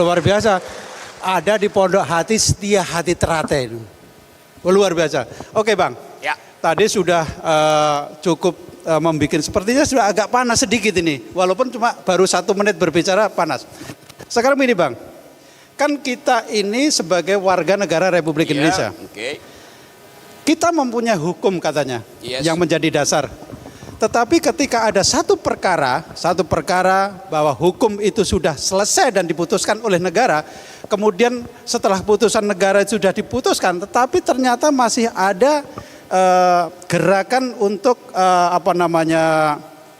Luar biasa. Ada di Pondok Hati Setia Hati Teraten. Luar biasa. Oke Bang. Ya. Tadi sudah cukup membuat, sepertinya sudah agak panas sedikit ini. Walaupun cuma baru 1 menit berbicara panas. Sekarang ini Bang. Kan kita ini sebagai warga negara Republik Indonesia. Oke. Kita mempunyai hukum katanya. Yes. Yang menjadi dasar. Tetapi ketika ada satu perkara bahwa hukum itu sudah selesai dan diputuskan oleh negara, kemudian setelah putusan negara itu sudah diputuskan, tetapi ternyata masih ada gerakan untuk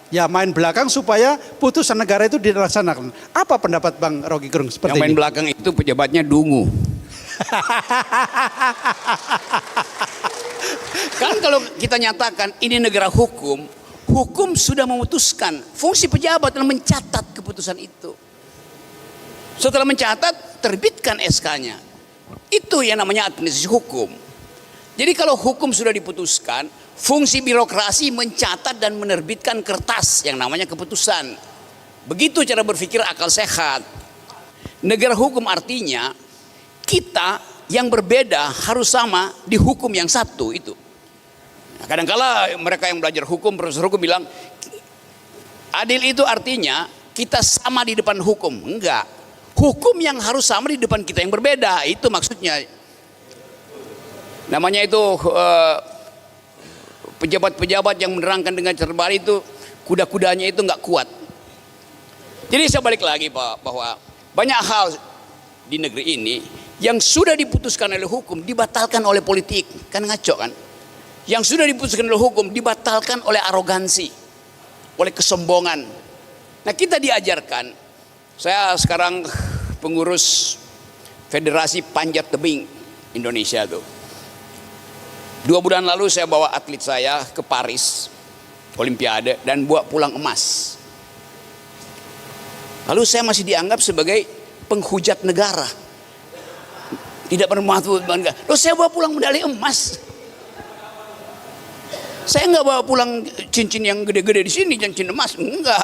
main belakang supaya putusan negara itu dilaksanakan. Apa pendapat Bang Rocky Gerung seperti Yang main ini? belakang itu pejabatnya dungu. Kan kalau kita nyatakan ini negara hukum, hukum sudah memutuskan. Fungsi pejabat adalah mencatat keputusan itu. Setelah mencatat, terbitkan SK-nya. Itu yang namanya administrasi hukum. Jadi kalau hukum sudah diputuskan, fungsi birokrasi mencatat dan menerbitkan kertas yang namanya keputusan. Begitu cara berpikir akal sehat. Negara hukum artinya kita yang berbeda harus sama di hukum yang satu itu. Kadang-kala mereka yang belajar hukum, profesor hukum bilang adil itu artinya kita sama di depan hukum. Enggak. Hukum yang harus sama di depan kita yang berbeda. Itu maksudnya. Namanya itu pejabat-pejabat yang menerangkan dengan terbalik itu kuda-kudanya itu enggak kuat. Jadi saya balik lagi Pak, bahwa banyak hal di negeri ini yang sudah diputuskan oleh hukum dibatalkan oleh politik. Kan ngaco kan? Yang sudah diputuskan oleh hukum dibatalkan oleh arogansi, oleh kesombongan. Nah kita diajarkan, saya sekarang pengurus Federasi Panjat Tebing Indonesia tuh. 2 bulan lalu saya bawa atlet saya ke Paris Olimpiade dan bawa pulang emas. Lalu saya masih dianggap sebagai penghujat negara. Tidak bermanfaat. Lalu saya bawa pulang medali emas. Saya nggak bawa pulang cincin yang gede-gede di sini, cincin emas, enggak.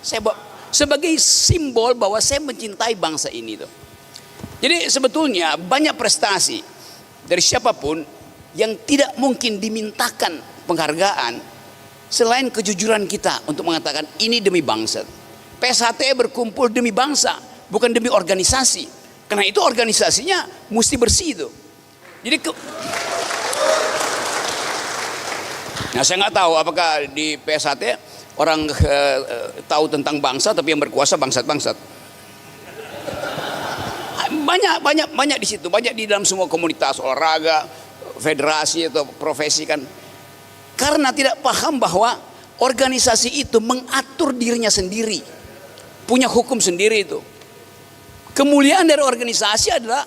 Saya bawa sebagai simbol bahwa saya mencintai bangsa ini tuh. Jadi sebetulnya banyak prestasi dari siapapun yang tidak mungkin dimintakan penghargaan selain kejujuran kita untuk mengatakan ini demi bangsa. PSHT berkumpul demi bangsa, bukan demi organisasi. Karena itu organisasinya mesti bersih tuh. Jadi nah saya nggak tahu apakah di PSHT orang tahu tentang bangsa tapi yang berkuasa bangsat-bangsat. Banyak di situ, banyak di dalam semua komunitas olahraga, federasi atau profesi kan. Karena tidak paham bahwa organisasi itu mengatur dirinya sendiri, punya hukum sendiri itu. Kemuliaan dari organisasi adalah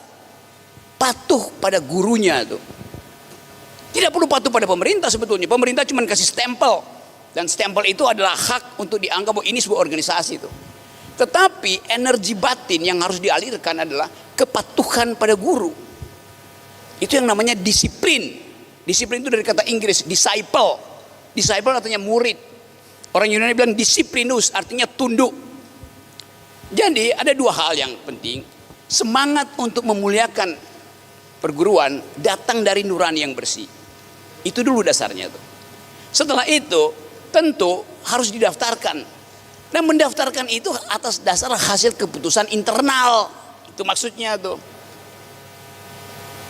patuh pada gurunya tuh. Tidak perlu patuh pada pemerintah sebetulnya. Pemerintah cuma kasih stempel. Dan stempel itu adalah hak untuk dianggap bahwa ini sebuah organisasi itu. Tetapi energi batin yang harus dialirkan adalah kepatuhan pada guru. Itu yang namanya disiplin. Disiplin itu dari kata Inggris, disciple. Disciple artinya murid. Orang Yunani bilang disiplinus artinya tunduk. Jadi ada 2 hal yang penting. Semangat untuk memuliakan perguruan datang dari nurani yang bersih. Itu dulu dasarnya tuh. Setelah itu tentu harus didaftarkan. Dan mendaftarkan itu atas dasar hasil keputusan internal. Itu maksudnya tuh.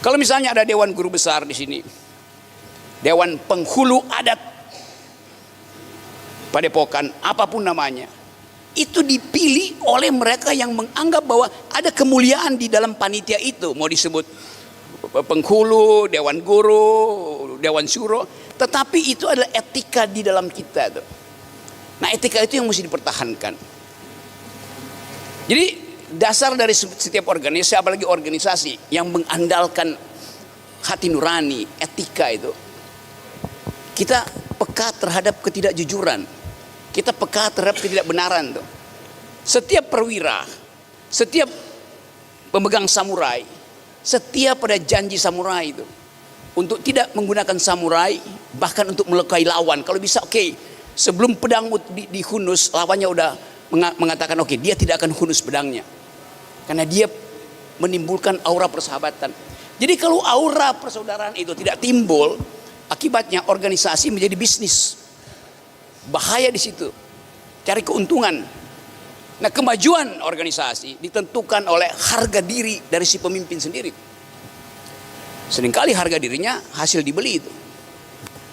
Kalau misalnya ada dewan guru besar di sini, dewan penghulu adat Padepokan, apapun namanya, itu dipilih oleh mereka yang menganggap bahwa ada kemuliaan di dalam panitia itu. Mau disebut penghulu, dewan guru, dewan syuro, tetapi itu adalah etika di dalam kita tuh. Nah etika itu yang mesti dipertahankan. Jadi dasar dari setiap organisasi, apalagi organisasi yang mengandalkan hati nurani, etika itu, kita peka terhadap ketidakjujuran, kita peka terhadap ketidakbenaran tuh. Setiap perwira, setiap pemegang samurai, setia pada janji samurai itu untuk tidak menggunakan samurai, bahkan untuk melukai lawan. Kalau bisa oke, sebelum pedang dihunus, lawannya udah mengatakan oke, dia tidak akan hunus pedangnya. Karena dia menimbulkan aura persahabatan. Jadi kalau aura persaudaraan itu tidak timbul, akibatnya organisasi menjadi bisnis. Bahaya di situ. Cari keuntungan. Nah, kemajuan organisasi ditentukan oleh harga diri dari si pemimpin sendiri. Seringkali harga dirinya hasil dibeli itu.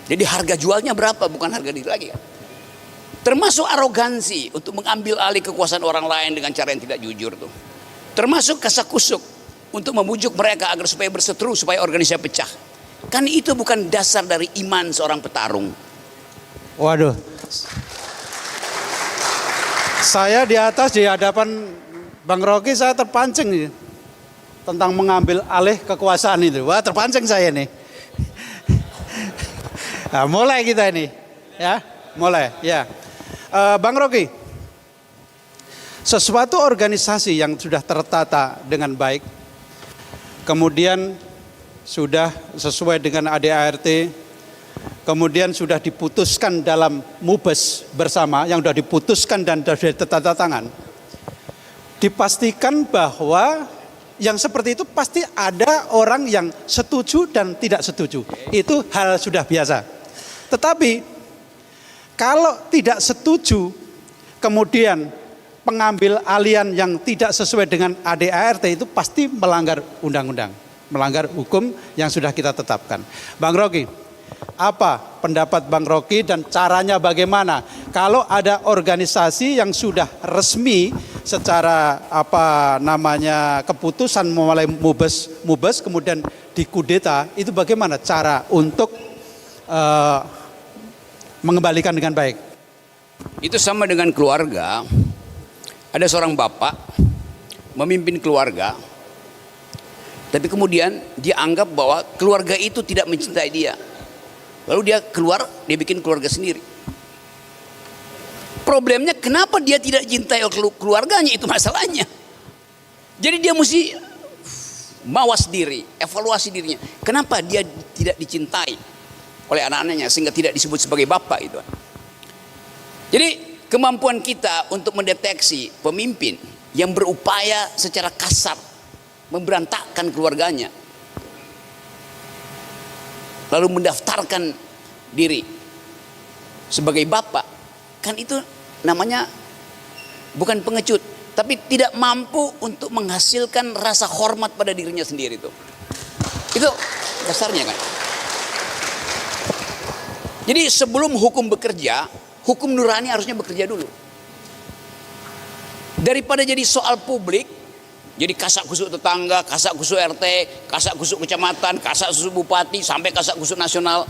Jadi harga jualnya berapa, bukan harga diri lagi kan. Termasuk arogansi untuk mengambil alih kekuasaan orang lain dengan cara yang tidak jujur tuh. Termasuk kasakusuk untuk membujuk mereka agar supaya berseteru, supaya organisasi pecah. Kan itu bukan dasar dari iman seorang petarung. Waduh. Saya di atas di hadapan Bang Rocky saya terpancing nih, tentang mengambil alih kekuasaan itu. Wah, terpancing saya nih. Nah, mulai kita ini, ya, mulai, ya. Bang Rocky, sesuatu organisasi yang sudah tertata dengan baik, kemudian sudah sesuai dengan ADART, kemudian sudah diputuskan dalam mubes bersama, yang sudah diputuskan dan sudah tertata tangan, dipastikan bahwa yang seperti itu pasti ada orang yang setuju dan tidak setuju. Itu hal sudah biasa. Tetapi kalau tidak setuju, kemudian pengambil alihan yang tidak sesuai dengan ADART itu pasti melanggar undang-undang, melanggar hukum yang sudah kita tetapkan. Bang Rocky, apa pendapat Bang Rocky dan caranya bagaimana kalau ada organisasi yang sudah resmi secara keputusan mulai mubes kemudian dikudeta, itu bagaimana cara untuk mengembalikan dengan baik? Itu sama dengan keluarga. Ada seorang bapak memimpin keluarga, tapi kemudian dia anggap bahwa keluarga itu tidak mencintai dia. Lalu dia keluar, dia bikin keluarga sendiri. Problemnya kenapa dia tidak cintai keluarganya, itu masalahnya. Jadi dia mesti mawas diri, evaluasi dirinya. Kenapa dia tidak dicintai oleh anak-anaknya sehingga tidak disebut sebagai bapak itu. Jadi kemampuan kita untuk mendeteksi pemimpin yang berupaya secara kasar memberantakkan keluarganya, lalu mendaftarkan diri sebagai bapak, kan itu namanya bukan pengecut, tapi tidak mampu untuk menghasilkan rasa hormat pada dirinya sendiri itu. Itu dasarnya kan. Jadi sebelum hukum bekerja, hukum nurani harusnya bekerja dulu. Daripada jadi soal publik, jadi kasak kusuk tetangga, kasak kusuk RT, kasak kusuk kecamatan, kasak kusuk bupati, sampai kasak kusuk nasional.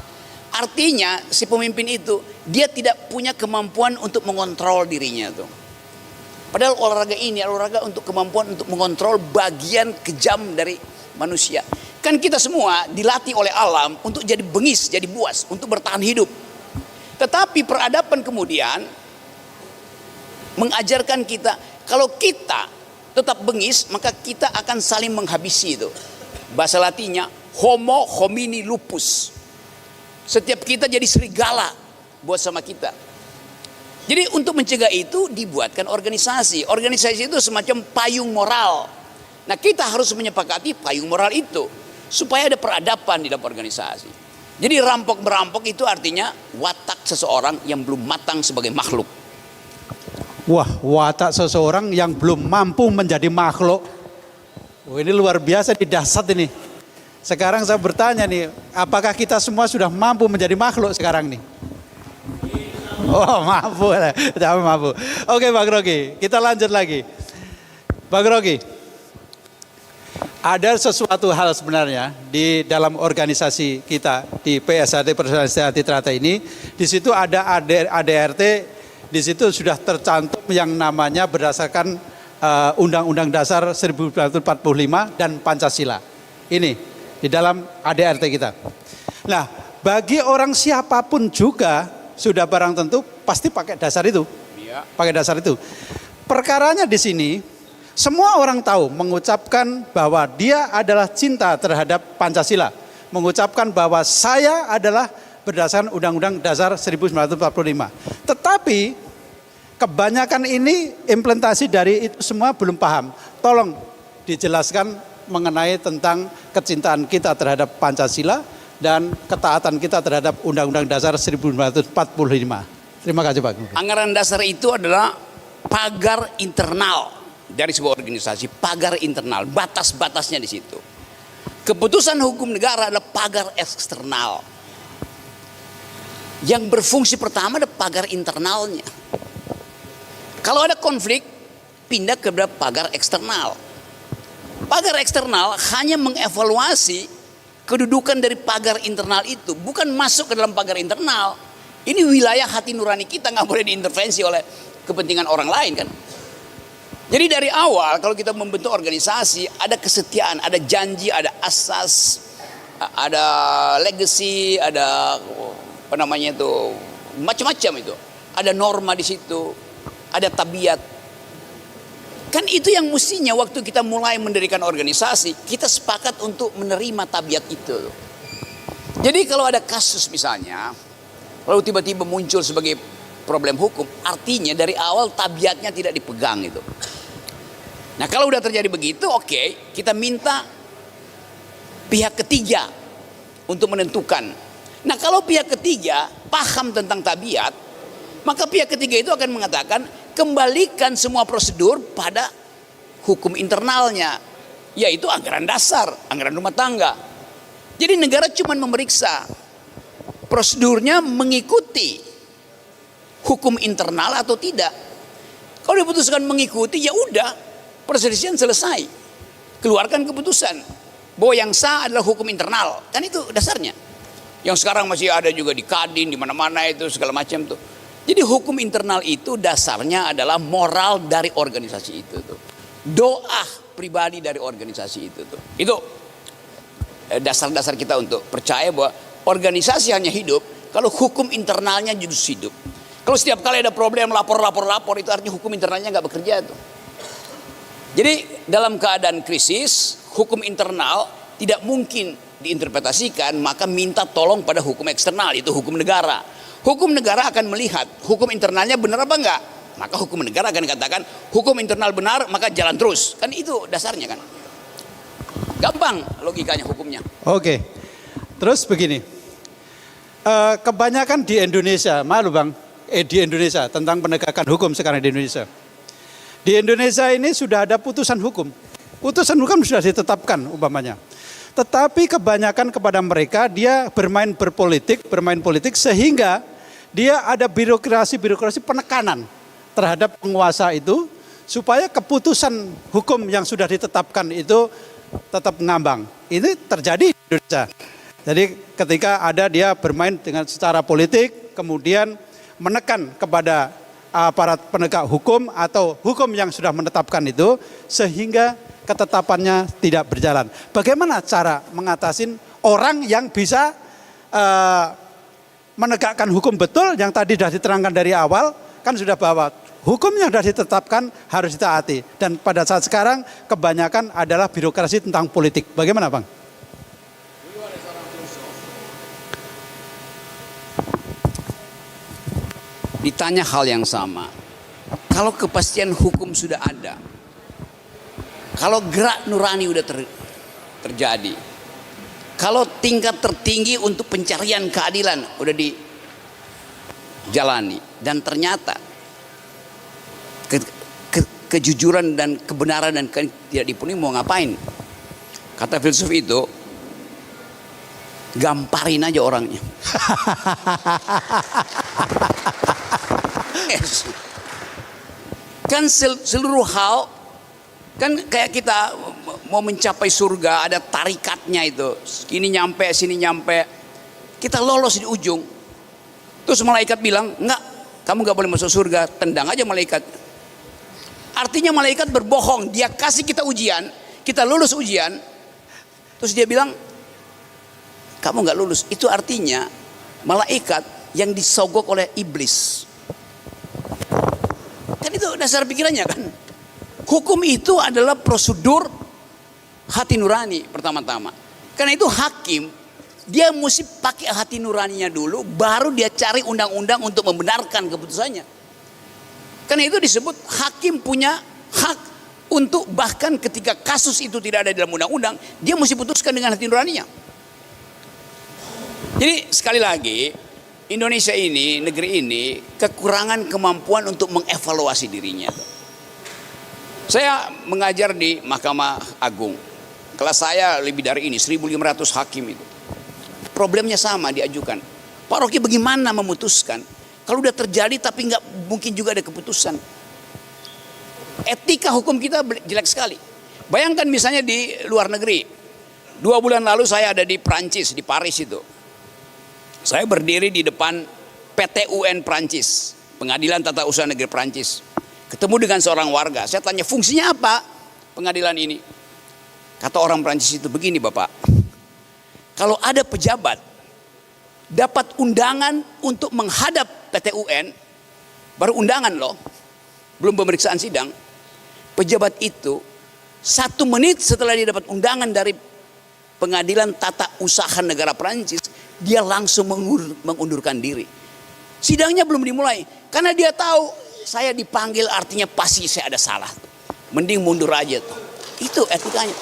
Artinya si pemimpin itu dia tidak punya kemampuan untuk mengontrol dirinya tuh. Padahal olahraga ini olahraga untuk kemampuan untuk mengontrol bagian kejam dari manusia. Kan kita semua dilatih oleh alam untuk jadi bengis, jadi buas, untuk bertahan hidup. Tetapi peradaban kemudian mengajarkan kita kalau kita tetap bengis, maka kita akan saling menghabisi itu. Bahasa Latinnya homo homini lupus. Setiap kita jadi serigala buat sama kita. Jadi untuk mencegah itu dibuatkan organisasi. Organisasi itu semacam payung moral. Nah, kita harus menyepakati payung moral itu supaya ada peradaban di dalam organisasi. Jadi rampok merampok itu artinya watak seseorang yang belum matang sebagai makhluk. Wah, watak seseorang yang belum mampu menjadi makhluk. Ini luar biasa, di dahsyat ini. Sekarang saya bertanya nih, apakah kita semua sudah mampu menjadi makhluk sekarang nih? Oh, mampu. Jangan mampu. Oke, Bang Rocky, kita lanjut lagi. Bang Rocky, ada sesuatu hal sebenarnya di dalam organisasi kita di PSHT Persatuan Trata ini. Di situ ada ADRT, di situ sudah tercantum yang namanya berdasarkan Undang-Undang Dasar 1945 dan Pancasila. Ini di dalam ADRT kita. Nah, bagi orang siapapun juga sudah barang tentu pasti pakai dasar itu. Pakai dasar itu. Perkaranya di sini semua orang tahu mengucapkan bahwa dia adalah cinta terhadap Pancasila. Mengucapkan bahwa saya adalah berdasarkan Undang-Undang Dasar 1945. Tetapi kebanyakan ini implementasi dari itu semua belum paham. Tolong dijelaskan mengenai tentang kecintaan kita terhadap Pancasila dan ketaatan kita terhadap Undang-Undang Dasar 1945. Terima kasih Pak. Anggaran dasar itu adalah pagar internal dari sebuah organisasi, pagar internal, batas-batasnya di situ. Keputusan hukum negara adalah pagar eksternal. Yang berfungsi pertama adalah pagar internalnya. Kalau ada konflik, pindah ke pagar eksternal. Pagar eksternal hanya mengevaluasi kedudukan dari pagar internal itu, bukan masuk ke dalam pagar internal. Ini wilayah hati nurani kita, nggak boleh diintervensi oleh kepentingan orang lain kan. Jadi dari awal kalau kita membentuk organisasi, ada kesetiaan, ada janji, ada asas, ada legacy, ada apa namanya itu, macam-macam itu. Ada norma di situ, ada tabiat. Kan itu yang mestinya waktu kita mulai mendirikan organisasi, kita sepakat untuk menerima tabiat itu. Jadi kalau ada kasus misalnya, lalu tiba-tiba muncul sebagai problem hukum, artinya dari awal tabiatnya tidak dipegang itu. Nah kalau udah terjadi begitu, oke, kita minta pihak ketiga untuk menentukan. Nah kalau pihak ketiga paham tentang tabiat, maka pihak ketiga itu akan mengatakan kembalikan semua prosedur pada hukum internalnya, yaitu anggaran dasar, anggaran rumah tangga. Jadi negara cuma memeriksa prosedurnya mengikuti hukum internal atau tidak. Kalau diputuskan mengikuti, ya udah, perselisihan selesai. Keluarkan keputusan bahwa yang sah adalah hukum internal, kan itu dasarnya. Yang sekarang masih ada juga di Kadin, di mana-mana itu segala macam tuh. Jadi hukum internal itu dasarnya adalah moral dari organisasi itu tuh. Doa pribadi dari organisasi itu tuh. Itu dasar-dasar kita untuk percaya bahwa organisasi hanya hidup kalau hukum internalnya justru hidup. Kalau setiap kali ada problem lapor itu artinya hukum internalnya nggak bekerja tuh. Jadi dalam keadaan krisis, hukum internal tidak mungkin diinterpretasikan, maka minta tolong pada hukum eksternal, itu hukum negara. Hukum negara akan melihat hukum internalnya benar apa enggak. Maka hukum negara akan katakan hukum internal benar, maka jalan terus. Kan itu dasarnya kan. Gampang logikanya hukumnya. Oke. Terus begini. Kebanyakan di Indonesia, malu Bang, di Indonesia tentang penegakan hukum sekarang di Indonesia. Di Indonesia ini sudah ada putusan hukum. Putusan hukum sudah ditetapkan umpamanya. Tetapi kebanyakan kepada mereka dia bermain politik sehingga dia ada birokrasi penekanan terhadap penguasa itu supaya keputusan hukum yang sudah ditetapkan itu tetap ngambang. Ini terjadi di Indonesia. Jadi ketika ada dia bermain dengan secara politik kemudian menekan kepada aparat penegak hukum atau hukum yang sudah menetapkan itu sehingga ketetapannya tidak berjalan. Bagaimana cara mengatasi orang yang bisa menegakkan hukum betul yang tadi sudah diterangkan dari awal, kan sudah bahwa hukum yang sudah ditetapkan harus ditaati. Dan pada saat sekarang kebanyakan adalah birokrasi tentang politik. Bagaimana Bang? Ditanya hal yang sama. Kalau kepastian hukum sudah ada, kalau gerak nurani udah terjadi, kalau tingkat tertinggi untuk pencarian keadilan udah dijalani, dan ternyata kejujuran dan kebenaran dan tidak dipenuhi, mau ngapain? Kata filsuf itu, gamparin aja orangnya. Yes. Kan seluruh hal, kan kayak kita mau mencapai surga ada tarikatnya itu, sini nyampe, kita lolos di ujung, terus malaikat bilang enggak, kamu nggak boleh masuk surga, tendang aja malaikat. Artinya malaikat berbohong, dia kasih kita ujian, kita lulus ujian, terus dia bilang kamu nggak lulus. Itu artinya malaikat yang disogok oleh iblis. Kan itu dasar pikirannya kan. Hukum itu adalah prosedur hati nurani pertama-tama. Karena itu hakim, dia mesti pakai hati nuraninya dulu, baru dia cari undang-undang untuk membenarkan keputusannya. Karena itu disebut hakim punya hak Untuk bahkan ketika kasus itu tidak ada dalam undang-undang, dia mesti putuskan dengan hati nuraninya. Jadi sekali lagi, Indonesia ini, negeri ini kekurangan kemampuan untuk mengevaluasi dirinya. Saya mengajar di Mahkamah Agung. Kelas saya lebih dari ini, 1.500 hakim itu. Problemnya sama diajukan. Pak Rocky bagaimana memutuskan? Kalau udah terjadi tapi nggak mungkin juga ada keputusan. Etika hukum kita jelek sekali. Bayangkan misalnya di luar negeri. 2 bulan lalu saya ada di Prancis, di Paris itu. Saya berdiri di depan PT UN Prancis, Pengadilan Tata Usaha Negeri Prancis. Ketemu dengan seorang warga. Saya tanya, fungsinya apa pengadilan ini? Kata orang Prancis itu, begini Bapak. Kalau ada pejabat dapat undangan untuk menghadap PT UN, baru undangan loh, belum pemeriksaan sidang. Pejabat itu 1 menit setelah dia dapat undangan dari Pengadilan Tata Usaha Negara Prancis, dia langsung mengundurkan diri. Sidangnya belum dimulai karena dia tahu saya dipanggil artinya pasti saya ada salah. Mending mundur aja tuh. Itu etikanya.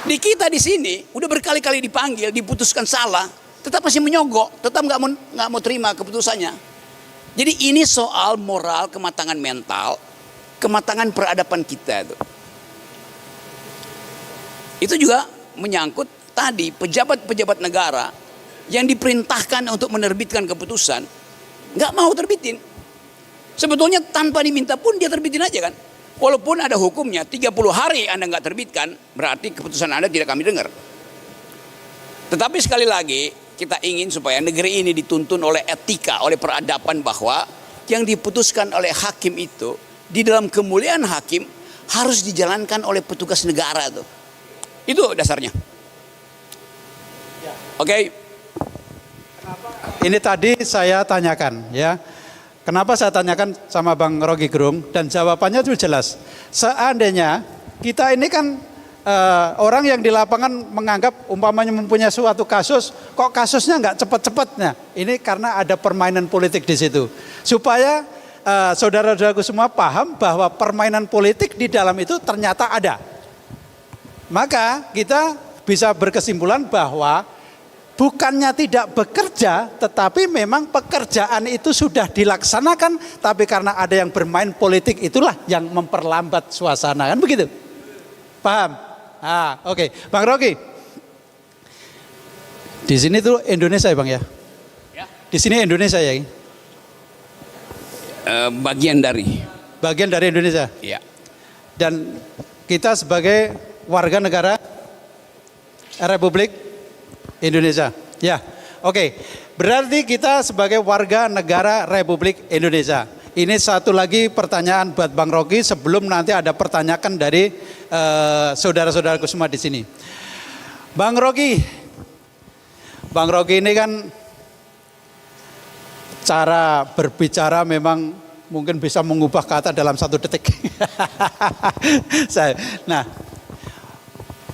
Di kita di sini udah berkali-kali dipanggil, diputuskan salah, tetap masih menyogok, tetap nggak mau terima keputusannya. Jadi ini soal moral, kematangan mental, kematangan peradaban kita itu. Itu juga menyangkut tadi pejabat-pejabat negara yang diperintahkan untuk menerbitkan keputusan nggak mau terbitin. Sebetulnya tanpa diminta pun dia terbitin aja kan. Walaupun ada hukumnya 30 hari Anda nggak terbitkan, berarti keputusan Anda tidak kami dengar. Tetapi sekali lagi kita ingin supaya negeri ini dituntun oleh etika, oleh peradaban bahwa yang diputuskan oleh hakim itu di dalam kemuliaan hakim harus dijalankan oleh petugas negara tuh. Itu dasarnya. Oke. Ini tadi saya tanyakan ya. Kenapa saya tanyakan sama Bang Rocky Gerung dan jawabannya itu jelas. Seandainya kita ini kan orang yang di lapangan menganggap umpamanya mempunyai suatu kasus, kok kasusnya nggak cepat-cepatnya. Ini karena ada permainan politik di situ. Supaya saudara-saudaraku semua paham bahwa permainan politik di dalam itu ternyata ada. Maka kita bisa berkesimpulan bahwa bukannya tidak bekerja, tetapi memang pekerjaan itu sudah dilaksanakan, tapi karena ada yang bermain politik itulah yang memperlambat suasana, kan begitu? Paham? Oke. Bang Rocky, di sini tuh Indonesia ya Bang ya? Di sini Indonesia ya? Bagian dari Indonesia. Ya. Dan kita sebagai warga negara Republik Indonesia. Ya. Oke. Berarti kita sebagai warga negara Republik Indonesia. Ini satu lagi pertanyaan buat Bang Rocky sebelum nanti ada pertanyaan dari saudara-saudaraku semua di sini. Bang Rocky ini kan cara berbicara memang mungkin bisa mengubah kata dalam 1 detik. Nah,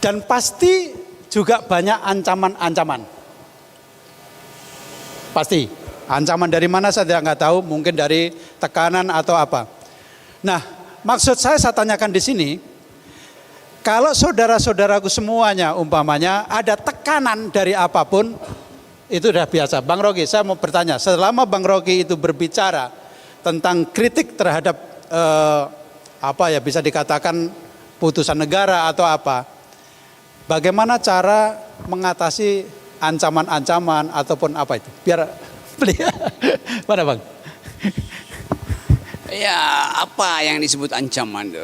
dan pasti juga banyak ancaman-ancaman. Pasti. Ancaman dari mana saya nggak tahu, mungkin dari tekanan atau apa. Nah, maksud saya tanyakan di sini, kalau saudara-saudaraku semuanya umpamanya ada tekanan dari apapun, itu udah biasa. Bang Rocky, saya mau bertanya, selama Bang Rocky itu berbicara tentang kritik terhadap bisa dikatakan putusan negara atau apa, bagaimana cara mengatasi ancaman-ancaman ataupun apa itu? Biar mana Bang? Ya, apa yang disebut ancaman itu?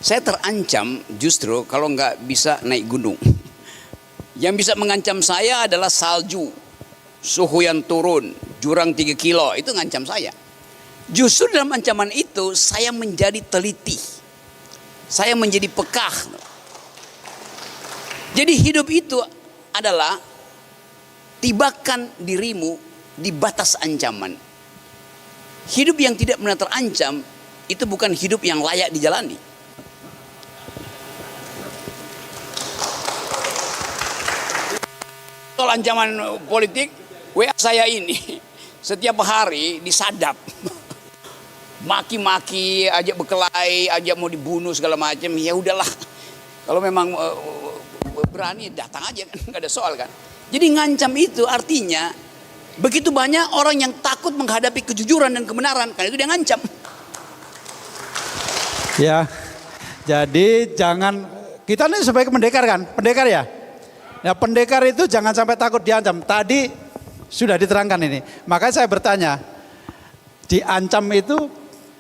Saya terancam justru kalau nggak bisa naik gunung. Yang bisa mengancam saya adalah salju, suhu yang turun, jurang 3 kilo, itu ngancam saya. Justru dalam ancaman itu saya menjadi teliti, saya menjadi pekah. Jadi hidup itu adalah tibakan dirimu di batas ancaman. Hidup yang tidak pernah terancam itu bukan hidup yang layak dijalani. Soal ancaman politik, WA saya ini setiap hari disadap. maki-maki, ajak berkelahi, ajak mau dibunuh segala macam, ya udahlah. Kalau memang berani datang aja kan, nggak ada soal kan. Jadi ngancam itu artinya begitu banyak orang yang takut menghadapi kejujuran dan kebenaran, karena itu dia ngancam. Ya, jadi jangan, kita ini sebagai pendekar kan, pendekar ya. Ya pendekar itu jangan sampai takut diancam. Tadi sudah diterangkan ini. Makanya saya bertanya, diancam itu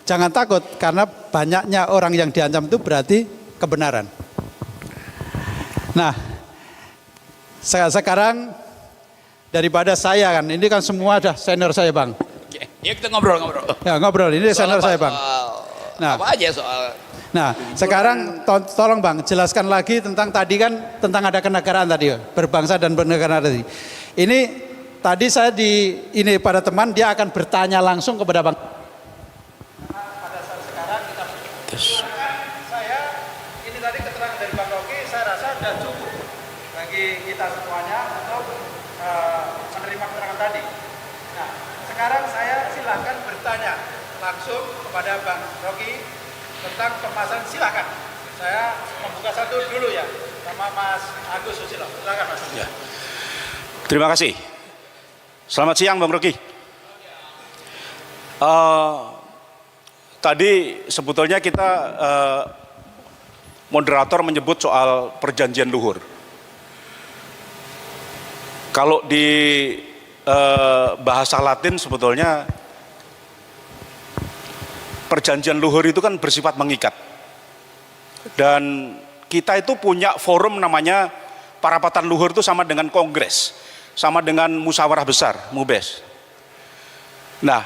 jangan takut karena banyaknya orang yang diancam itu berarti kebenaran. Nah, sekarang daripada saya kan, ini kan semua ada senior saya Bang. Ya kita ngobrol-ngobrol. Ya ngobrol, ini senior saya Bang. Nah, apa aja soal. Nah, sekarang tolong Bang, jelaskan lagi tentang tadi kan, tentang ada kenegaraan tadi, berbangsa dan bernegara tadi. Ini tadi saya ini pada teman, dia akan bertanya langsung kepada Bang. Pada saat sekarang kita saya, ini tadi keterangan dari Bang Rocky, saya rasa sudah cukup bagi kita semuanya untuk menerima keterangan tadi. Nah, sekarang saya silakan bertanya langsung kepada Bang Rocky tentang pembahasan. Silakan. Saya membuka satu dulu ya sama Mas Agus Susilo. Silakan Mas. Ya. Terima kasih. Selamat siang Bang Rocky. Tadi sebetulnya kita moderator menyebut soal perjanjian luhur. Kalau di bahasa Latin sebetulnya perjanjian luhur itu kan bersifat mengikat. Dan kita itu punya forum namanya parapatan luhur itu sama dengan kongres, sama dengan musyawarah besar, MUBES. Nah,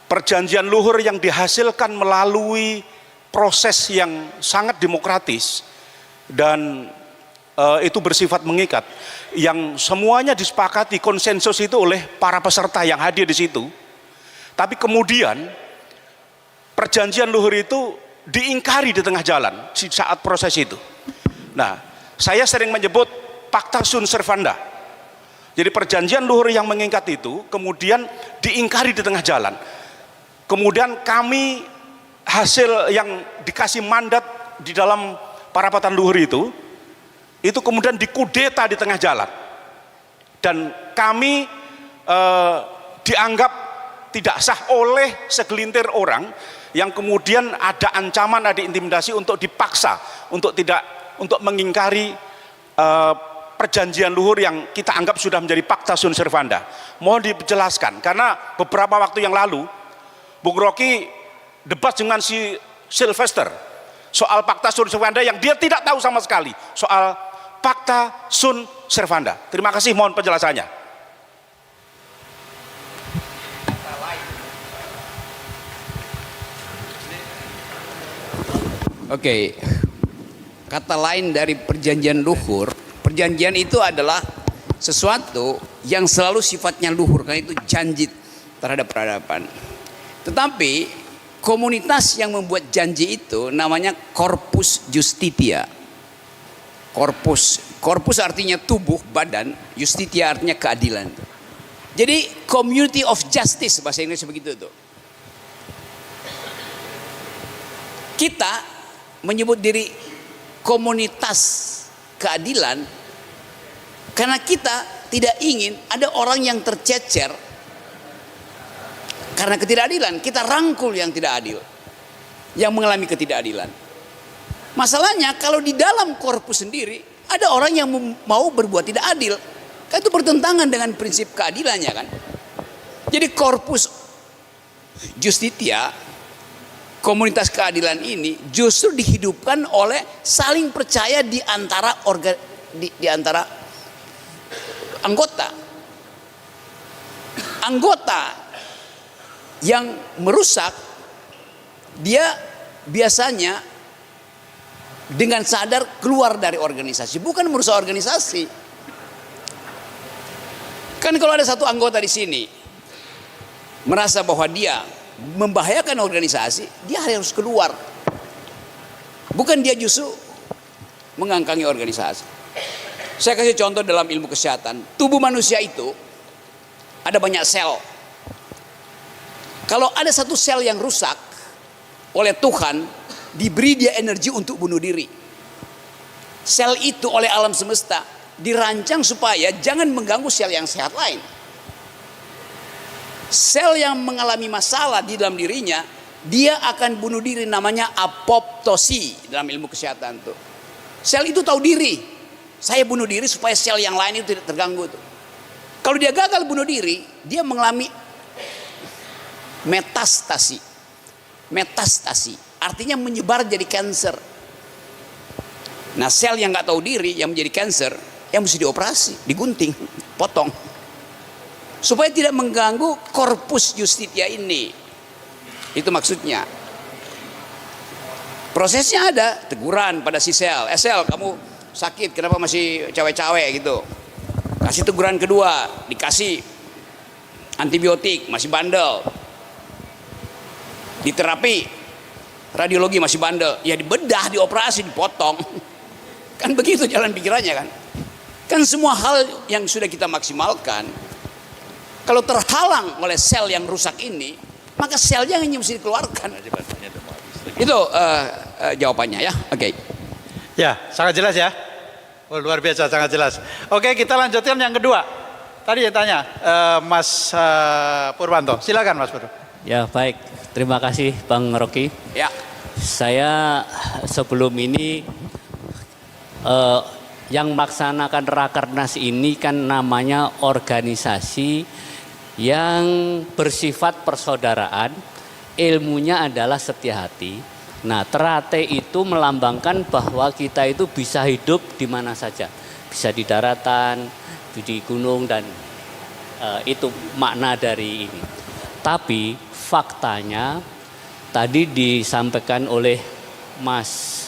perjanjian luhur yang dihasilkan melalui proses yang sangat demokratis dan itu bersifat mengikat, yang semuanya disepakati konsensus itu oleh para peserta yang hadir di situ. Tapi kemudian perjanjian luhur itu diingkari di tengah jalan saat proses itu. Nah, saya sering menyebut pacta sunt servanda. Jadi perjanjian luhur yang mengikat itu kemudian diingkari di tengah jalan. Kemudian kami hasil yang dikasih mandat di dalam parapatan luhur itu kemudian dikudeta di tengah jalan. Dan kami dianggap tidak sah oleh segelintir orang yang kemudian ada ancaman, ada intimidasi untuk dipaksa untuk mengingkari perjanjian luhur yang kita anggap sudah menjadi pacta sunt servanda. Mohon dijelaskan karena beberapa waktu yang lalu Bung Rocky debat dengan si Sylvester soal pacta sunt servanda yang dia tidak tahu sama sekali soal pacta sunt servanda. Terima kasih, mohon penjelasannya. Oke, kata lain dari perjanjian luhur, perjanjian itu adalah sesuatu yang selalu sifatnya luhur, karena itu janji terhadap peradaban. Tetapi komunitas yang membuat janji itu namanya corpus justitia. Corpus artinya tubuh, badan, justitia artinya keadilan. Jadi community of justice bahasa Inggris begitu tuh. Kita menyebut diri komunitas keadilan karena kita tidak ingin ada orang yang tercecer karena ketidakadilan. Kita rangkul yang tidak adil, yang mengalami ketidakadilan. Masalahnya kalau di dalam korpus sendiri ada orang yang mau berbuat tidak adil, kan itu bertentangan dengan prinsip keadilannya kan. Jadi korpus justitia, komunitas keadilan ini justru dihidupkan oleh saling percaya di antara antara anggota. Anggota yang merusak dia biasanya dengan sadar keluar dari organisasi, bukan merusak organisasi. Kan kalau ada satu anggota di sini merasa bahwa dia membahayakan organisasi, dia harus keluar. Bukan dia justru mengangkangi organisasi. Saya kasih contoh dalam ilmu kesehatan. Tubuh manusia itu ada banyak sel. Kalau ada satu sel yang rusak, oleh Tuhan diberi dia energi untuk bunuh diri. Sel itu oleh alam semesta dirancang supaya jangan mengganggu sel yang sehat lain. Sel yang mengalami masalah di dalam dirinya, dia akan bunuh diri, namanya apoptosi dalam ilmu kesehatan tuh. Sel itu tahu diri, saya bunuh diri supaya sel yang lain itu tidak terganggu tuh. Kalau dia gagal bunuh diri, dia mengalami metastasi. Metastasi artinya menyebar jadi kanker. Nah, sel yang nggak tahu diri yang menjadi kanker, yang mesti dioperasi, digunting, potong, supaya tidak mengganggu korpus justitia ini. Itu maksudnya. Prosesnya ada, teguran pada si sel. Sel, kamu sakit, kenapa masih cawe-cawe gitu? Kasih teguran kedua, dikasih antibiotik, masih bandel. Di terapi radiologi masih bandel, ya dibedah, dioperasi, dipotong. Kan begitu jalan pikirannya kan. Kan semua hal yang sudah kita maksimalkan, kalau terhalang oleh sel yang rusak ini, maka selnya hanya mesti dikeluarkan. Itu jawabannya ya. Oke. Ya, sangat jelas ya. Oh, luar biasa, sangat jelas. Oke, kita lanjutkan yang kedua. Tadi yang tanya Mas Purwanto. Silakan Mas Purwanto. Ya, baik. Terima kasih Bang Rocky. Ya. Saya sebelum ini yang melaksanakan Rakernas ini kan namanya organisasi yang bersifat persaudaraan, ilmunya adalah setia hati. Nah, terate itu melambangkan bahwa kita itu bisa hidup di mana saja. Bisa di daratan, di gunung, dan itu makna dari ini. Tapi faktanya tadi disampaikan oleh Mas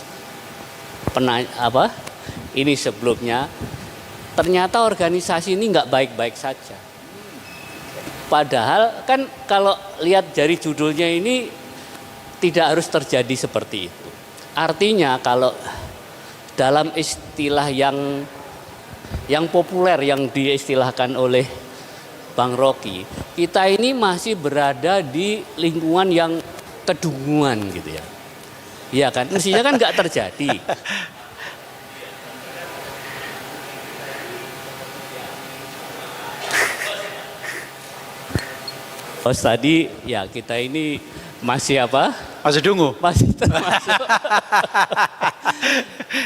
ini sebelumnya, ternyata organisasi ini nggak baik-baik saja. Padahal kan kalau lihat dari judulnya ini tidak harus terjadi seperti itu. Artinya kalau dalam istilah yang populer yang diistilahkan oleh Bang Rocky, kita ini masih berada di lingkungan yang kedunguan gitu ya. Iya kan, mestinya kan nggak terjadi. Bos tadi ya kita ini masih apa? Masih dungu. Masih termasuk.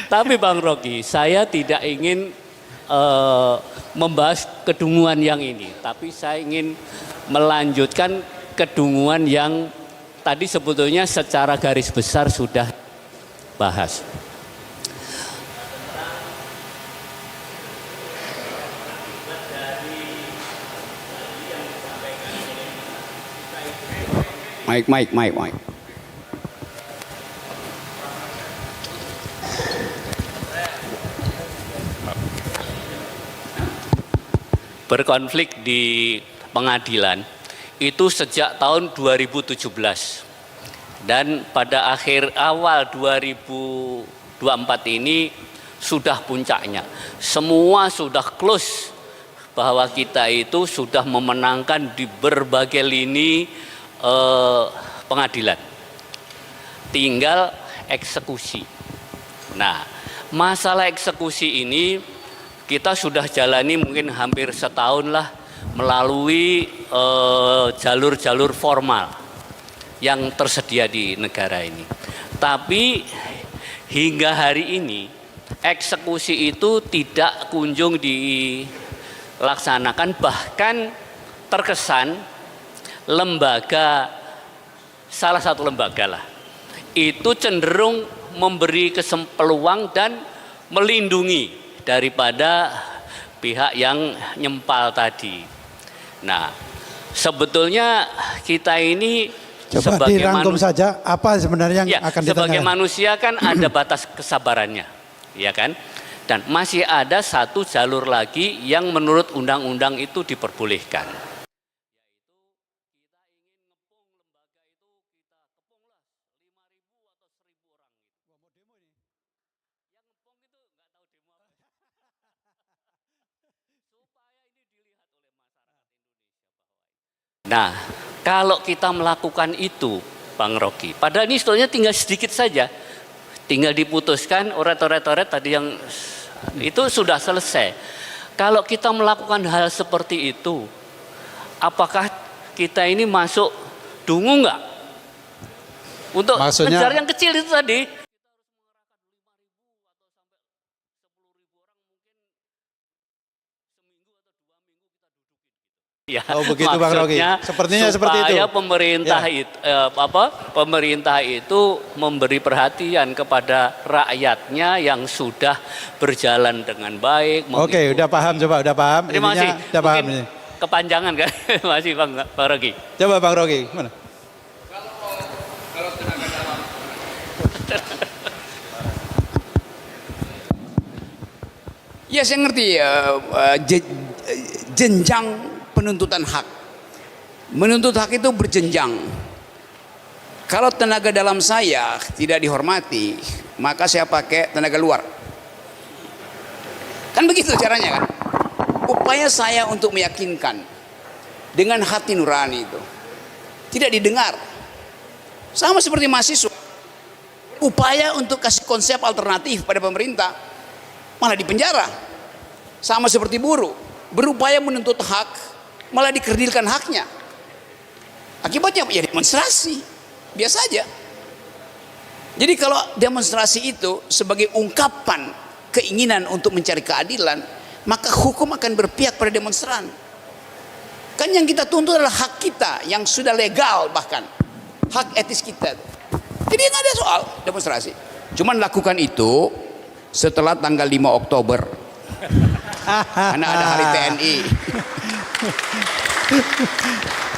Tapi Bang Rocky, saya tidak ingin membahas kedunguan yang ini, tapi saya ingin melanjutkan kedunguan yang tadi sebetulnya secara garis besar sudah bahas. Mike. Berkonflik di pengadilan itu sejak tahun 2017 dan pada awal 2024 ini sudah puncaknya. Semua sudah close bahwa kita itu sudah memenangkan di berbagai lini pengadilan. Tinggal eksekusi. Nah, masalah eksekusi ini kita sudah jalani mungkin hampir setahun lah melalui jalur-jalur formal yang tersedia di negara ini. Tapi hingga hari ini eksekusi itu tidak kunjung dilaksanakan, bahkan terkesan salah satu lembaga lah, itu cenderung memberi peluang dan melindungi daripada pihak yang nyempal tadi. Nah, sebetulnya kita ini Coba dirangkum saja apa sebenarnya yang akan ditanyakan. Sebagai manusia kan ada batas kesabarannya, ya kan? Dan masih ada satu jalur lagi yang menurut undang-undang itu diperbolehkan. Nah, kalau kita melakukan itu Bang Rocky. Padahal ini sebetulnya tinggal sedikit saja, tinggal diputuskan oret-oret tadi yang itu sudah selesai. Kalau kita melakukan hal seperti itu, apakah kita ini masuk dungu nggak? Untuk Maksudnya, ngejar yang kecil itu tadi. Ya, oh begitu Bang Rocky. Sepertinya seperti itu. Supaya pemerintah Ya. itu pemerintah itu memberi perhatian kepada rakyatnya yang sudah berjalan dengan baik. Oke, udah paham, coba udah paham. Terima kasih. Ininya udah paham Mungkin ini. kepanjangan kan? Masih Bang Rocky. Coba Bang Rocky, mana? Ya saya ngerti jenjang penuntutan hak. Menuntut hak itu berjenjang. Kalau tenaga dalam saya tidak dihormati, maka saya pakai tenaga luar. Kan begitu caranya kan? Upaya saya untuk meyakinkan dengan hati nurani itu tidak didengar. Sama seperti mahasiswa. Upaya untuk kasih konsep alternatif pada pemerintah malah dipenjara. Sama seperti buruh, berupaya menuntut hak malah dikerdilkan haknya. Akibatnya ya demonstrasi, biasa aja. Jadi kalau demonstrasi itu sebagai ungkapan keinginan untuk mencari keadilan, maka hukum akan berpihak pada demonstran. Kan yang kita tuntut adalah hak kita yang sudah legal, bahkan hak etis kita. Jadi nggak ada soal demonstrasi. Cuman lakukan itu setelah tanggal 5 Oktober. Karena ada hari TNI.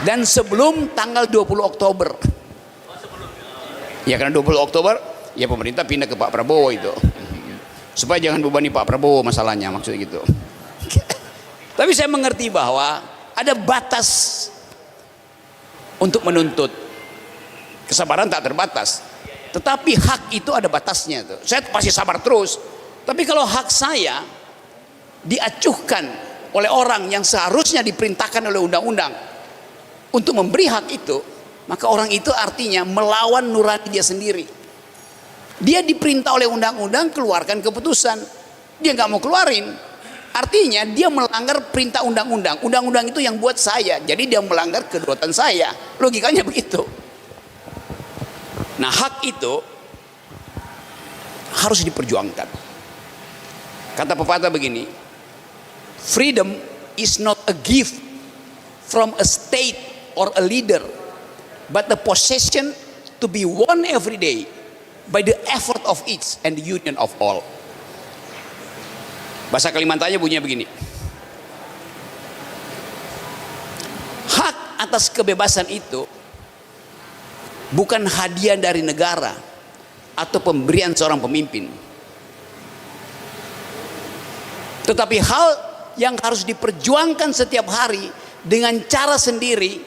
Dan sebelum tanggal 20 Oktober. Ya karena 20 Oktober ya pemerintah pindah ke Pak Prabowo itu. Supaya jangan bebani Pak Prabowo masalahnya, maksudnya gitu. Tapi saya mengerti bahwa ada batas untuk menuntut. Kesabaran tak terbatas. Tetapi hak itu ada batasnya tuh. Saya pasti sabar terus. Tapi kalau hak saya diacuhkan oleh orang yang seharusnya diperintahkan oleh undang-undang untuk memberi hak itu, maka orang itu artinya melawan nurani dia sendiri. Dia diperintah oleh undang-undang keluarkan keputusan, dia nggak mau keluarin, artinya dia melanggar perintah undang-undang. Undang-undang itu yang buat saya, jadi dia melanggar kedaulatan saya. Logikanya begitu. Nah hak itu harus diperjuangkan. Kata pepatah begini, freedom is not a gift from a state or a leader, but the possession to be won every day by the effort of each and the union of all. Bahasa Kalimantannya bunyinya begini, hak atas kebebasan itu bukan hadiah dari negara atau pemberian seorang pemimpin, tetapi hal yang harus diperjuangkan setiap hari dengan cara sendiri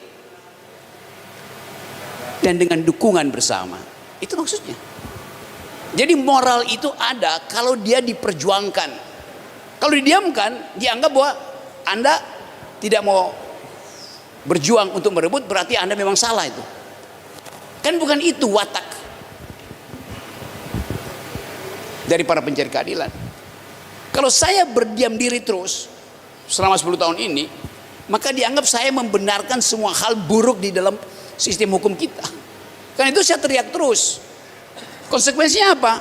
dan dengan dukungan bersama. Itu maksudnya. Jadi moral itu ada kalau dia diperjuangkan. Kalau didiamkan, dianggap bahwa Anda tidak mau berjuang untuk merebut, berarti Anda memang salah itu. Kan bukan itu watak dari para pencari keadilan. Kalau saya berdiam diri terus selama 10 tahun ini, maka dianggap saya membenarkan semua hal buruk di dalam sistem hukum kita. Karena itu saya teriak terus. Konsekuensinya apa?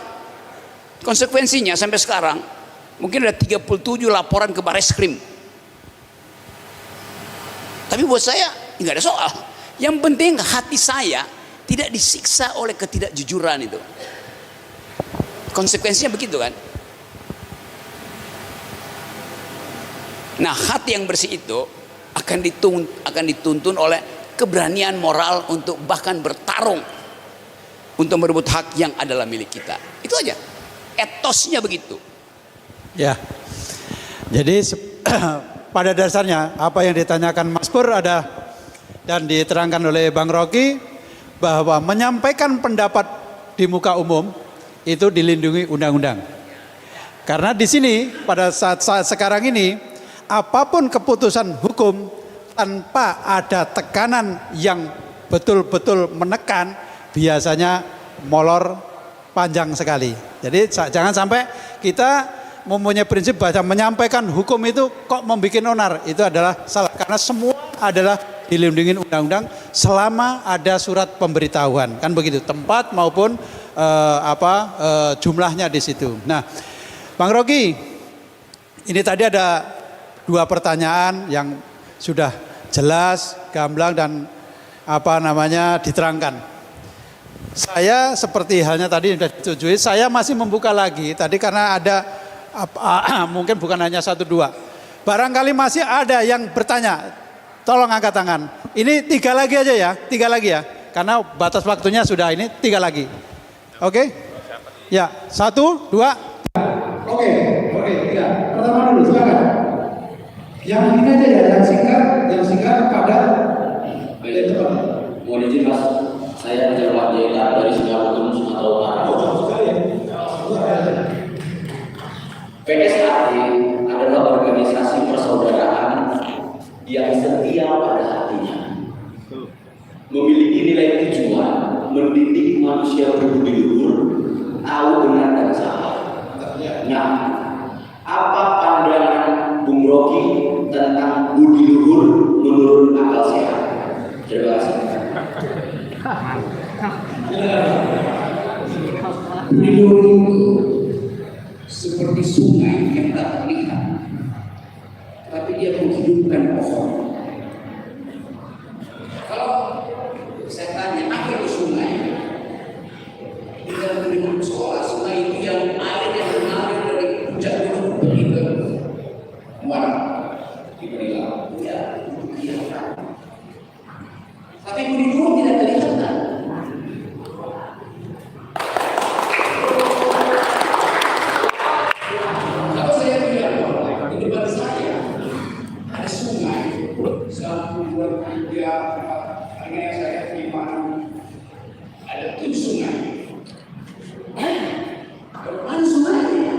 Konsekuensinya sampai sekarang mungkin ada 37 laporan ke Bareskrim. Tapi buat saya nggak ada soal. Yang penting hati saya tidak disiksa oleh ketidakjujuran itu. Konsekuensinya begitu kan? Nah, hati yang bersih itu akan dituntun oleh keberanian moral untuk bahkan bertarung untuk merebut hak yang adalah milik kita. Itu aja. Etosnya begitu. Ya. Jadi pada dasarnya apa yang ditanyakan Mas Pur ada dan diterangkan oleh Bang Rocky bahwa menyampaikan pendapat di muka umum itu dilindungi undang-undang. Karena di sini pada saat sekarang ini apapun keputusan hukum tanpa ada tekanan yang betul-betul menekan biasanya molor panjang sekali. Jadi jangan sampai kita mempunyai prinsip bahwa menyampaikan hukum itu kok membuat onar, itu adalah salah, karena semua adalah dilindungi undang-undang selama ada surat pemberitahuan, kan begitu, tempat maupun jumlahnya di situ. Nah, Bang Rocky, ini tadi ada 2 pertanyaan yang sudah jelas, gamblang dan diterangkan. Saya seperti halnya tadi sudah disetujui, saya masih membuka lagi tadi karena ada mungkin bukan hanya 1-2. Barangkali masih ada yang bertanya, tolong angkat tangan. Ini 3 lagi aja ya, 3 lagi ya. Karena batas waktunya sudah ini 3 lagi. Oke? Ya, 1, 2. Oke, 3. Pertama dulu, silakan. Yang ini aja ya, yang singkat pada teman. Mohon izin Mas, saya Jarwan Jaita dari Singapura, Sumatera Utara. PSAT adalah organisasi persaudaraan yang setia pada hatinya, memiliki nilai tujuan mendidik manusia berbudi luhur, tahu benar dan salah. Nah, apa pandangan Bung Rocky tentang budi luhur menurut akal sehat? Terima kasih. Budi luhur itu seperti sungai yang tak terlihat, tapi dia menghidupkan pohon. Kalau saya tanya, apa itu sungai? Di dalam kurikulum sekolah, sungai itu yang air yang mengalir dari puncak gunung pergi ke muara, diberi laut. Ya, itu kelihatan. Tapi budi luhur tidak kelihatan. Kalau saya bilang di depan saya ada sungai, 1, 2, 3, 4, akhirnya saya 5, ada 7 sungai. Mana sungainya?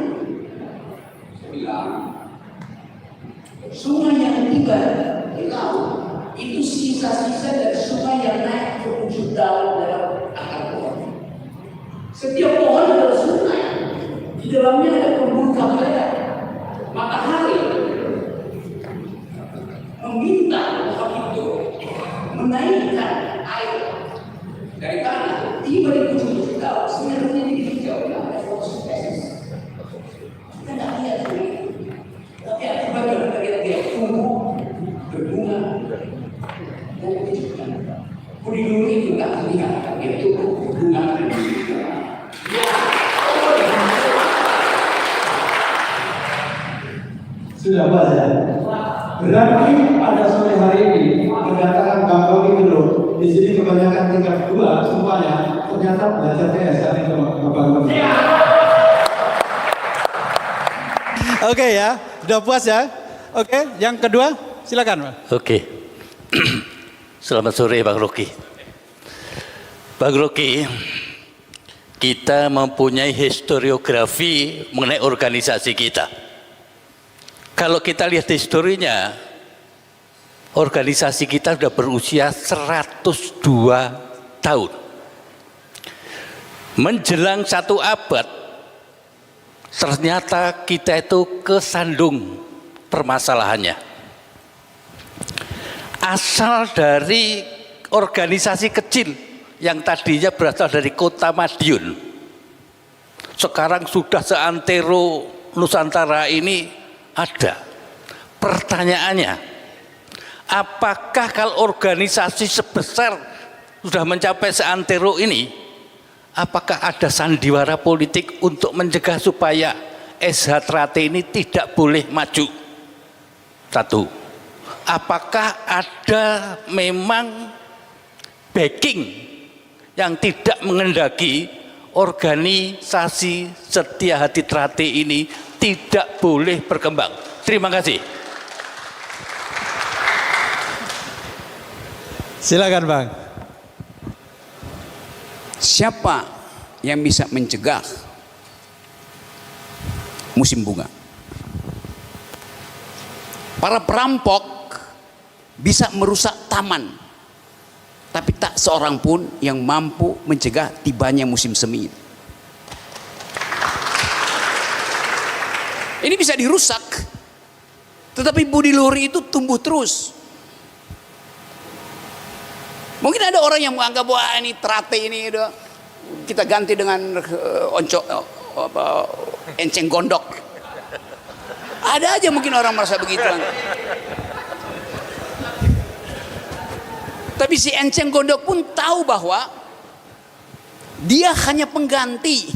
Saya bilang, sungai yang 3 di laut itu sisa-sisa dari sungai yang naik ke ujung daun dalam akar pohon. Setiap pohon adalah sungai. Di dalamnya ada pembuluh kaplean. Matahari meminta pohon itu menaikkan air dari tanah tiba di ujung daun. Sebenarnya di hijau ada fotosintesis. Kita tidak lihat begitu. Tapi akibatnya kita lihat dia tumbuh, berbunga, menunjukkan budi luhur itu tidak terlihat, yaitu bunga dan bunga. Sudah Pak ya. Berarti pada sore hari ini kedatangan Bang Rocky dulu. Di sini kebanyakan tingkat 2 semuanya ternyata belajar PSAT itu Bang Rocky. Oke ya, sudah puas ya. Oke, yang kedua silakan Pak. Oke. Selamat sore Bang Rocky. Bang Rocky, kita mempunyai historiografi mengenai organisasi kita. Kalau kita lihat historinya, organisasi kita sudah berusia 102 tahun. Menjelang 1 abad, ternyata kita itu kesandung permasalahannya. Asal dari organisasi kecil yang tadinya berasal dari kota Madiun, sekarang sudah seantero Nusantara ini ada. Pertanyaannya, apakah kalau organisasi sebesar sudah mencapai seantero ini, apakah ada sandiwara politik untuk mencegah supaya SH Trate ini tidak boleh maju? 1. Apakah ada memang backing yang tidak mengendaki organisasi Setia Hati Trate ini tidak boleh berkembang? Terima kasih. Silakan Bang. Siapa yang bisa mencegah musim bunga? Para perampok bisa merusak taman Tapi tak seorang pun yang mampu mencegah tibanya musim semi. Ini bisa dirusak, tetapi budi luhur itu tumbuh terus. Mungkin ada orang yang menganggap wah ini terate ini udah kita ganti dengan enceng gondok. Ada aja mungkin orang merasa begitu. Tapi si enceng gondok pun tahu bahwa dia hanya pengganti.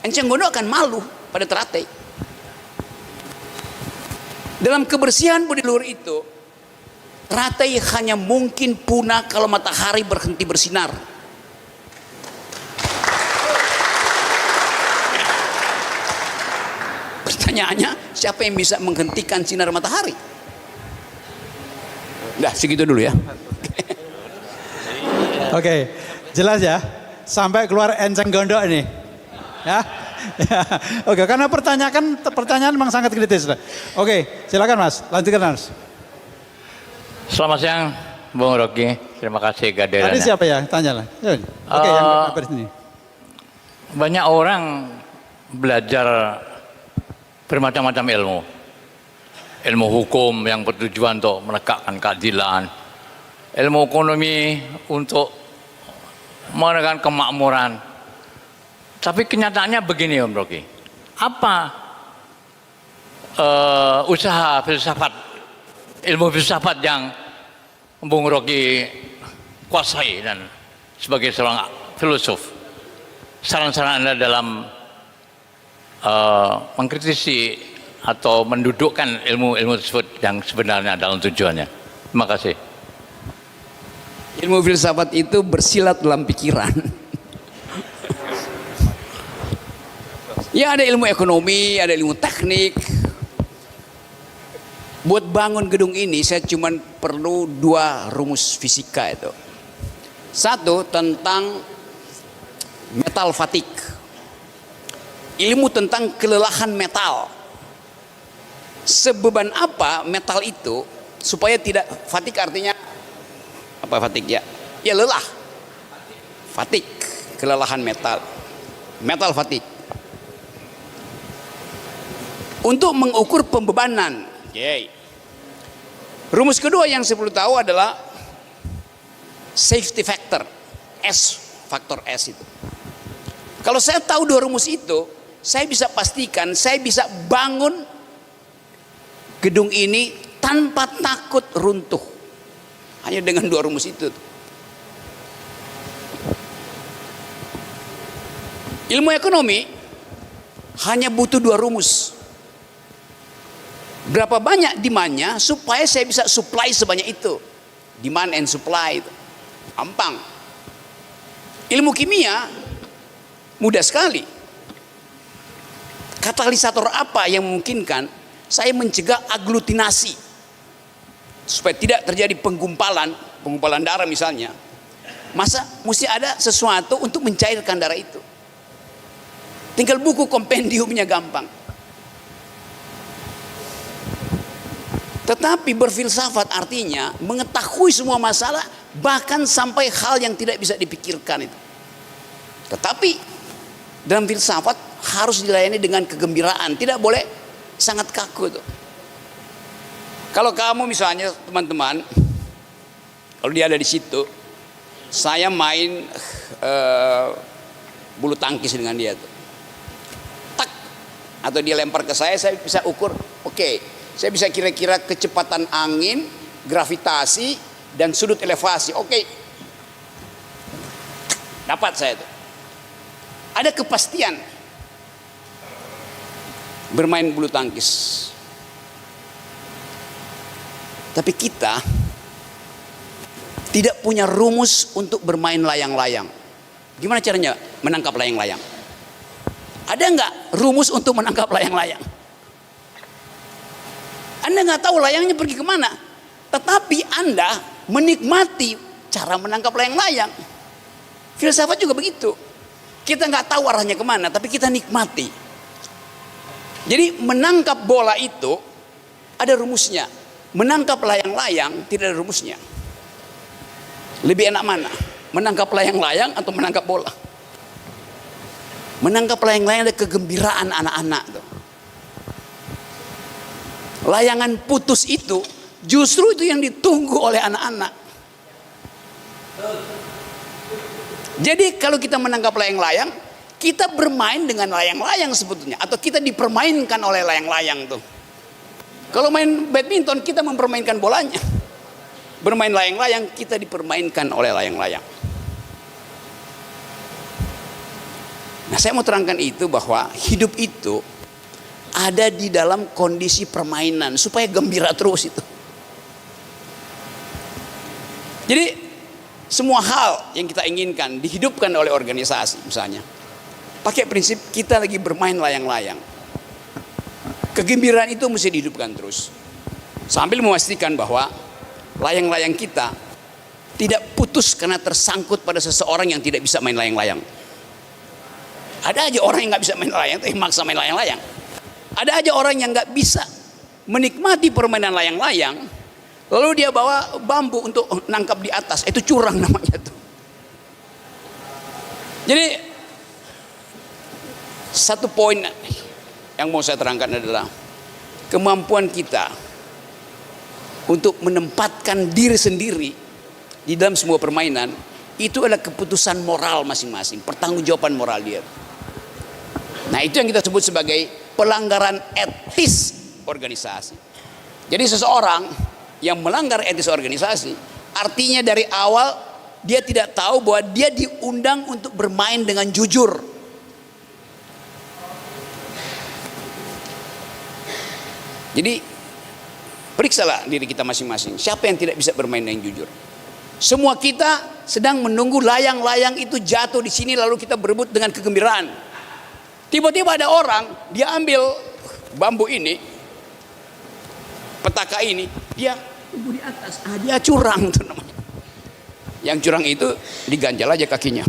Enceng gondok akan malu pada teratai. Dalam kebersihan budi luhur itu, teratai hanya mungkin punah kalau matahari berhenti bersinar. Pertanyaannya, siapa yang bisa menghentikan sinar matahari? Udah, segitu dulu ya. Oke, jelas ya. Sampai keluar enceng gondok ini. Ya. Oke, karena pertanyaan memang sangat kritis. Oke, silakan Mas, lanjutkan Mas. Selamat siang, Bung Rocky. Terima kasih kehadirannya. Tadi siapa ya? Tanyalah. Oke, yang kabar sini. Banyak orang belajar bermacam-macam ilmu. Ilmu hukum yang bertujuan untuk menegakkan keadilan. Ilmu ekonomi untuk menegakkan kemakmuran. Tapi kenyataannya begini Om Rocky. Apa usaha filsafat, ilmu filsafat yang Bung Rocky kuasai dan sebagai seorang filosof, saran-saran Anda dalam mengkritisi atau mendudukkan ilmu-ilmu tersebut yang sebenarnya dalam tujuannya. Terima kasih. Ilmu filsafat itu bersilat dalam pikiran. Ya ada ilmu ekonomi, ada ilmu teknik. Buat bangun gedung ini saya cuma perlu 2 rumus fisika itu. Satu tentang metal fatik. Ilmu tentang kelelahan metal. Sebeban apa metal itu supaya tidak fatik, artinya apa fatik ya? Ya lelah. Fatik, kelelahan metal. Metal fatik. Untuk mengukur pembebanan. Yay. Rumus kedua yang saya perlu tahu adalah safety factor. Faktor S itu. Kalau saya tahu 2 rumus itu, saya bisa pastikan saya bisa bangun gedung ini tanpa takut runtuh. Hanya dengan 2 rumus itu. Ilmu ekonomi hanya butuh 2 rumus. Berapa banyak demand-nya supaya saya bisa supply sebanyak itu. Demand and supply itu. Gampang. Ilmu kimia mudah sekali. Katalisator apa yang memungkinkan saya mencegah aglutinasi supaya tidak terjadi penggumpalan darah misalnya. Masa mesti ada sesuatu untuk mencairkan darah itu? Tinggal buku kompendiumnya gampang. Tetapi berfilsafat artinya mengetahui semua masalah, bahkan sampai hal yang tidak bisa dipikirkan itu. Tetapi dalam filsafat harus dilayani dengan kegembiraan, tidak boleh sangat kaku tuh. Kalau kamu misalnya teman-teman, kalau dia ada di situ, saya main bulu tangkis dengan dia tuh, tak, atau dia lempar ke saya bisa ukur, oke. Saya bisa kira-kira kecepatan angin, gravitasi, dan sudut elevasi. Oke. Dapat saya itu. Ada kepastian bermain bulu tangkis. Tapi kita tidak punya rumus untuk bermain layang-layang. Gimana caranya menangkap layang-layang? Ada nggak rumus untuk menangkap layang-layang? Anda nggak tahu layangnya pergi kemana, tetapi Anda menikmati cara menangkap layang-layang. Filsafat juga begitu. Kita nggak tahu arahnya kemana, tapi kita nikmati. Jadi menangkap bola itu ada rumusnya. Menangkap layang-layang tidak ada rumusnya. Lebih enak mana? Menangkap layang-layang atau menangkap bola? Menangkap layang-layang ada kegembiraan anak-anak tuh. Layangan putus itu justru itu yang ditunggu oleh anak-anak. Jadi kalau kita menangkap layang-layang, kita bermain dengan layang-layang sebetulnya, atau kita dipermainkan oleh layang-layang tuh. Kalau main badminton kita mempermainkan bolanya. Bermain layang-layang kita dipermainkan oleh layang-layang. Nah, saya mau terangkan itu bahwa hidup itu ada di dalam kondisi permainan supaya gembira terus itu. Jadi semua hal yang kita inginkan dihidupkan oleh organisasi misalnya. Pakai prinsip kita lagi bermain layang-layang. Kegembiraan itu mesti dihidupkan terus. Sambil memastikan bahwa layang-layang kita tidak putus karena tersangkut pada seseorang yang tidak bisa main layang-layang. Ada aja orang yang nggak bisa main layang, tapi maksa main layang-layang. Ada aja orang yang nggak bisa menikmati permainan layang-layang, lalu dia bawa bambu untuk nangkap di atas. Itu curang namanya tuh. Jadi satu poin yang mau saya terangkan adalah kemampuan kita untuk menempatkan diri sendiri di dalam semua permainan itu adalah keputusan moral masing-masing, pertanggungjawaban moral dia. Nah, itu yang kita sebut sebagai pelanggaran etis organisasi. Jadi seseorang yang melanggar etis organisasi, artinya dari awal dia tidak tahu bahwa dia diundang untuk bermain dengan jujur. Jadi periksalah diri kita masing-masing, siapa yang tidak bisa bermain dengan jujur. Semua kita sedang menunggu layang-layang itu jatuh di sini lalu kita berebut dengan kegembiraan. Tiba-tiba ada orang, dia ambil bambu ini, petaka ini, dia tunggu di atas. Dia curang tuh namanya. Yang curang itu diganjal aja kakinya.